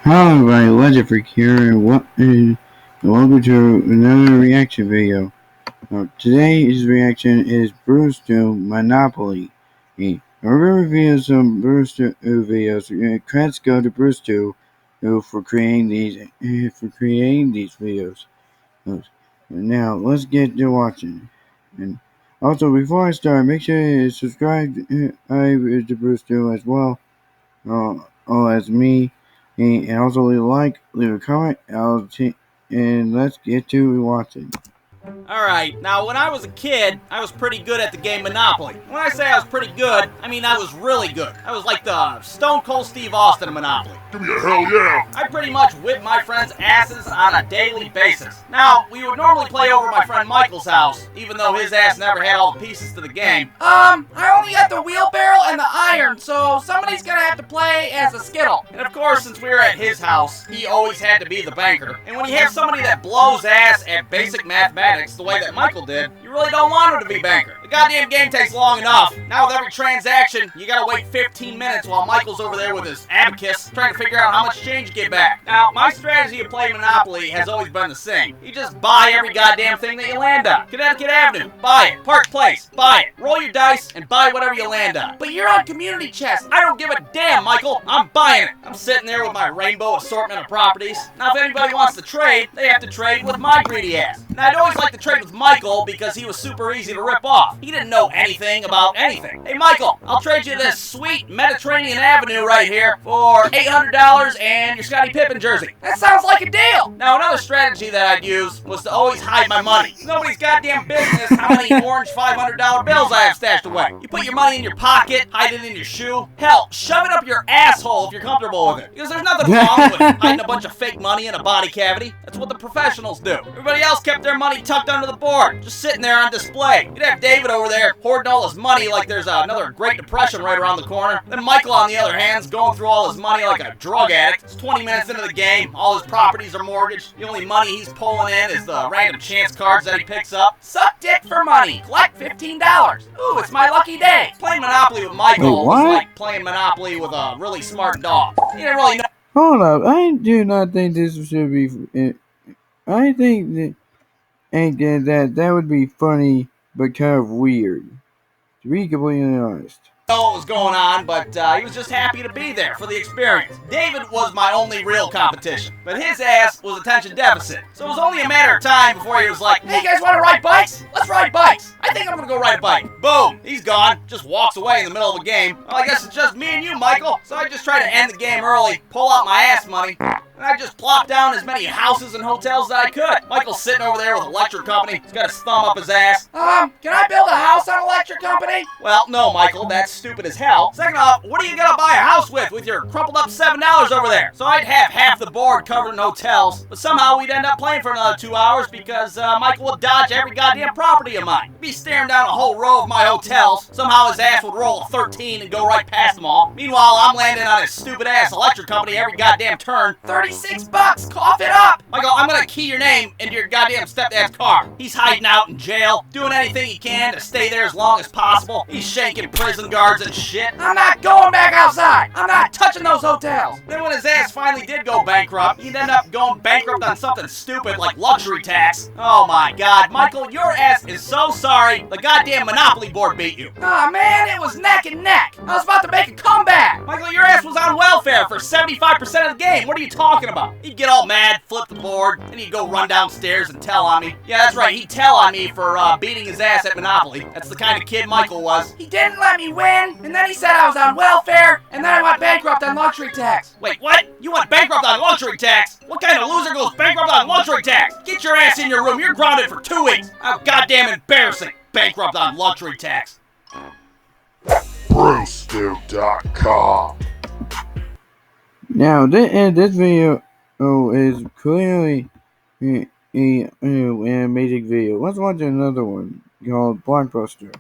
Hello everybody, legendfreak here, and welcome to another reaction video. Today's reaction is brewstew Monopoly. We're going to review some brewstew videos. Credits go to brewstew for creating these videos. Now let's get to watching. And also, before I start, make sure you subscribe to brewstew as well. As me. And also leave a like, leave a comment, and let's get to watching. Alright, now when I was a kid, I was pretty good at the game Monopoly. When I say I was pretty good, I mean I was really good. I was like the Stone Cold Steve Austin of Monopoly. Give me a hell yeah! I pretty much whipped my friends' asses on a daily basis. Now, we would normally play over my friend Michael's house, even though his ass never had all the pieces to the game. I only got the wheelbarrow and the iron, so somebody's gonna have to play as a skittle. And of course, since we were at his house, he always had to be the banker. And when you have somebody that blows ass at basic mathematics the way that Michael did, you really don't want him to be banker. The goddamn game takes long enough. Now with every transaction, you gotta wait 15 minutes while Michael's over there with his abacus trying to figure out how much change you get back. Now, my strategy of playing Monopoly has always been the same. You just buy every goddamn thing that you land on. Connecticut Avenue, buy it. Park Place, buy it. Roll your dice and buy whatever you land on. But you're on community chest. I don't give a damn, Michael. I'm buying it. I'm sitting there with my rainbow assortment of properties. Now, if anybody wants to trade, they have to trade with my greedy ass. And I'd always like to trade with Michael because he was super easy to rip off. He didn't know anything about anything. Hey, Michael, I'll trade you this sweet Mediterranean Avenue right here for $800 and your Scottie Pippen jersey. That sounds like a deal. Now, another strategy that I'd use was to always hide my money. It's nobody's goddamn business how many orange $500 bills I have stashed away. You put your money in your pocket, hide it in your shoe. Hell, shove it up your asshole if you're comfortable with it. Because there's nothing wrong with hiding a bunch of fake money in a body cavity. That's what the professionals do. Everybody else kept their money tucked under the board, just sitting there on display. You'd have David over there hoarding all his money like there's another Great Depression right around the corner. Then Michael, on the other hand, is going through all his money like a drug addict. It's 20 minutes into the game, all his properties are mortgaged. The only money he's pulling in is the random chance cards that he picks up. Suck dick for money. Collect $15. Ooh, it's my lucky day. Playing Monopoly with Michael was like playing Monopoly with a really smart dog. He didn't really know. Hold up, I do not think this should be. I think that would be funny, but kind of weird. To be completely honest. What was going on, but he was just happy to be there for the experience. David was my only real competition, but his ass was attention deficit. So it was only a matter of time before he was like, hey, you guys want to ride bikes? Let's ride bikes. I think I'm gonna go ride a bike. Boom, he's gone, just walks away in the middle of the game. Well, I guess it's just me and you, Michael. So I just try to end the game early, pull out my ass money, and I just plopped down as many houses and hotels as I could. Michael's sitting over there with electric company. He's got his thumb up his ass. Can I build a house on electric company? Well, no, Michael, that's stupid as hell. Second off, what are you gonna buy a house with your crumpled up $7 over there? So I'd have half the board covered in hotels, but somehow we'd end up playing for another 2 hours because Michael would dodge every goddamn property of mine. He'd be staring down a whole row of my hotels. Somehow his ass would roll a 13 and go right past them all. Meanwhile, I'm landing on his stupid ass electric company every goddamn turn. $36, cough it up! Michael, I'm gonna key your name into your goddamn stepdad's car. He's hiding out in jail, doing anything he can to stay there as long as possible. He's shanking prison guards and shit. I'm not going back outside! I'm not touching those hotels! Then when his ass finally did go bankrupt, he'd end up going bankrupt on something stupid like luxury tax. Oh my god, Michael, your ass is so sorry the goddamn Monopoly board beat you. Aw man, it was neck and neck. I was about to make a comeback. Michael, your ass was on welfare for 75% of the game. What are you talking about? He'd get all mad, flip the board, and he'd go run downstairs and tell on me. Yeah, that's right, he'd tell on me for beating his ass at Monopoly. That's the kind of kid Michael was. He didn't let me win, and then he said I was on welfare, and then I went bankrupt on luxury tax. Wait, what? You went bankrupt on luxury tax? What kind of loser goes bankrupt on luxury tax? Get your ass in your room, you're grounded for 2 weeks. How goddamn embarrassing. Bankrupt on luxury tax. brewstew.com. Now, this video is clearly an amazing video. Let's watch another one called Blockbuster.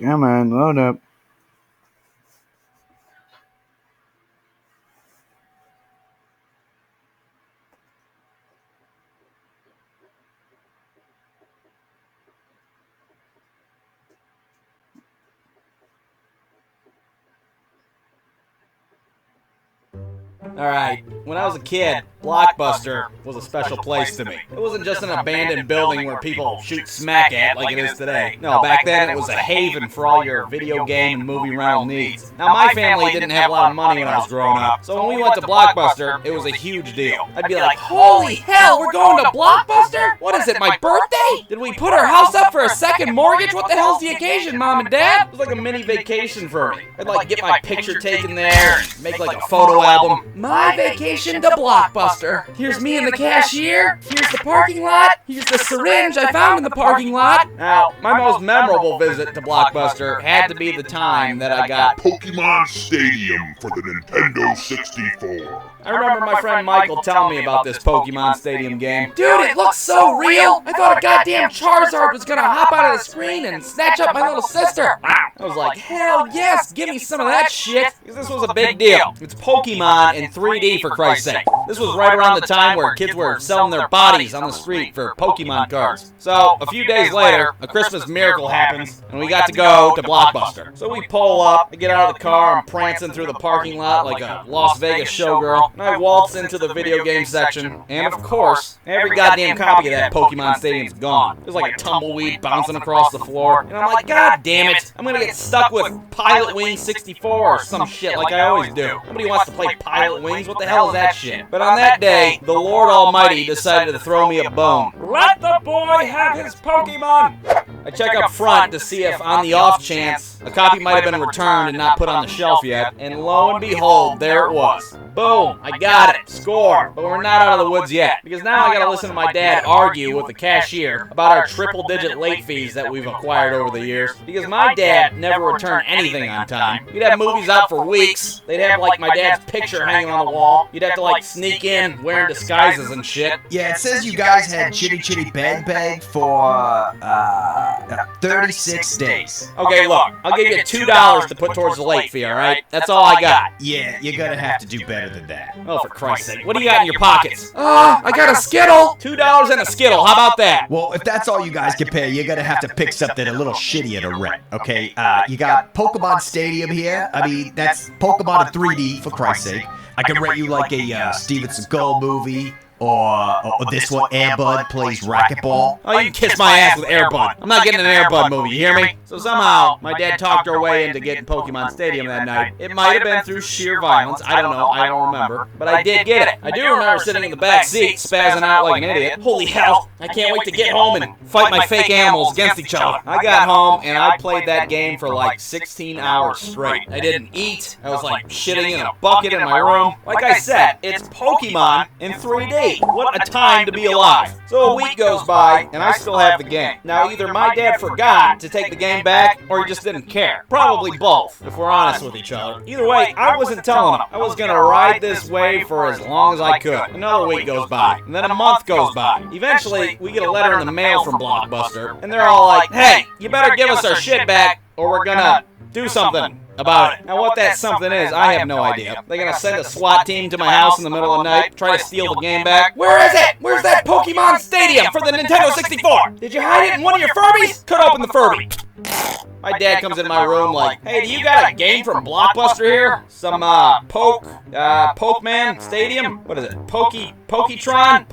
Come on, load up. Alright, when I was a kid, Blockbuster was a special place to me. It wasn't just an abandoned building where people shoot smack at like it is today. No, back then it was a haven for all your video game and movie rental needs. Now, my family didn't have a lot of money when I was growing up, so when we went to Blockbuster, it was a huge deal. I'd be like, holy hell, we're going to Blockbuster? What is it, my birthday? Did we put our house up for a second mortgage? What the hell's the occasion, Mom and Dad? It was like a mini vacation for me. I'd like get my picture taken there and make like a photo album. My vacation to Blockbuster. Here's me and the cashier. Here's the parking lot. Here's the syringe I found in the parking lot. Now, my most memorable visit to Blockbuster had to be the time that I got Pokemon Stadium for the Nintendo 64. I remember my friend Michael telling me about this Pokemon Stadium game. Dude, it looks so real! I thought a goddamn Charizard was gonna hop out of the screen and snatch up my little sister! I was like, hell yes, give me some of that shit! Because this was a big deal. It's Pokemon in 3D, for Christ's sake. This was right around the time where kids were selling their bodies on the street for Pokemon cards. So, a few days later, a Christmas miracle happens, and we got to go to Blockbuster. So we pull up, I get out of the car, I'm prancing through the parking lot like a Las Vegas showgirl. And I waltz into the video game section, and of course, every goddamn copy of that Pokemon Stadium's gone. There's like a tumbleweed bouncing across the floor, and I'm like, god damn it, I'm gonna get stuck with Pilot Wing 64 or some shit like I always do. Nobody wants to play Pilot Wings, what the hell is that shit? But on that day, the Lord Almighty decided to throw me a bone. Let the boy have his Pokemon! I check up front to see if, on the off chance, a copy might have been returned and not put on the shelf yet, and lo and behold, there it was. Boom, I got it, score, but we're not out of the woods yet, because now I gotta listen to my dad argue with the cashier about our triple-digit late fees that we've acquired over the years, because my dad never returned anything on time. We'd have movies out for weeks, they'd have like my dad's picture hanging on the wall, you'd have to like sneak in wearing disguises and shit. Yeah, it says you guys had Chitty Chitty Bang Bang for, 36 days. Okay, look, I'll give you $2 to put towards the late fee, alright? That's all I got. Yeah, you're gonna have to do better than that. Oh, for Christ's sake, what do you got in your pockets? I got a Skittle! $2 and a Skittle, how about that? Well, if that's all you guys can pay, you're gonna have to pick something a little shittier to rent, okay? You got Pokemon Stadium here. I mean, that's Pokemon in 3D, for Christ's sake. I can rent you like a Steven Seagal movie. Or this one, Air Bud plays racquetball. Oh, you can kiss my ass with Air Bud. I'm not getting an Air Bud movie, you hear me? So somehow, my dad talked our way into getting Pokemon Stadium that night. It might have been through sheer violence, I don't know, I don't remember. But I did get it. I do remember sitting in the back seat, spazzing out like an idiot. Holy hell, I can't wait to get home and fight my fake animals against each other. I got home, and I played that game for like 16 hours straight. I didn't eat, I was like shitting in a bucket in my room. Like I said, it's Pokemon in 3D. What a time to be alive. So a week goes by, and I still have the game. Now, either my dad forgot to take the game back, or he just didn't care. Probably both, if we're honest with each other. Either way, I wasn't telling him. I was gonna ride this wave for as long as I could. Another week goes by, and then a month goes by. Eventually, we get a letter in the mail from Blockbuster, and they're all like, hey, you better give us our shit back, or we're gonna do something about it. Now what that something is, I have no idea. They're gonna send a SWAT team to my house in the middle of the night, try to steal the game back. Where is it? Where's that Pokemon Stadium for the Nintendo 64? Did you hide it in one of your Furbies? Cut open the Furby. My dad comes in my room like, hey, do you got a game from Blockbuster here? Some, Pokemon Stadium? What is it? Poketron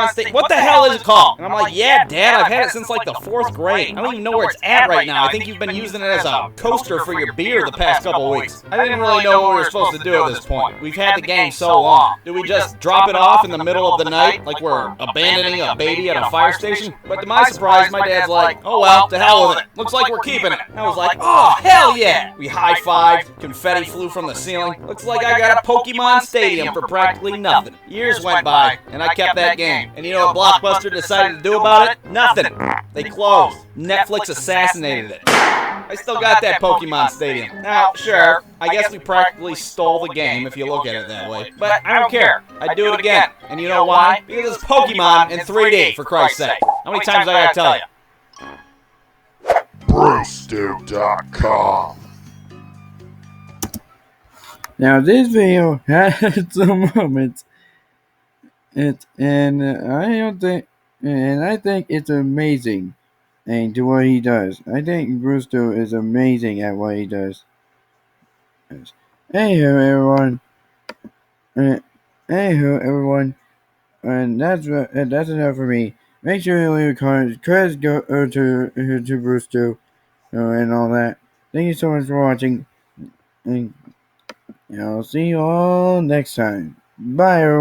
Stadium? What the hell is it called? And I'm like, yeah, Dad, I've had it since like the 4th grade. I don't even know where it's at right now. I think you've been using it as a coaster for your beer the past couple weeks. I didn't really know what we were supposed to do at this point. We've had the game so long. Do we just drop it off in the middle of the night like we're abandoning a baby at a fire station? But to my surprise, my dad's like, oh well, to hell with it. Looks like we're keeping it. I was like, oh, hell yeah! We high-fived, confetti flew from the ceiling. Looks like I got a Pokemon Stadium for practically nothing. Years went by, and I kept that game. And you know what Blockbuster decided to do about it? Nothing. They closed. Netflix assassinated it. I still got that Pokemon Stadium. Now, sure, I guess we practically stole the game if you look at it that way. But I don't care. I'd do it again. And you know why? Because it's Pokemon in 3D, for Christ's sake. How many times do I gotta tell you? brewstew.com. Now this video had some moments, I think it's amazing, and to what he does. I think brewstew is amazing at what he does. Hey everyone, Anywho, everyone, and that's enough for me. Make sure you leave comments. Credits go to Bruce too, and all that. Thank you so much for watching, and I'll see you all next time. Bye, everyone.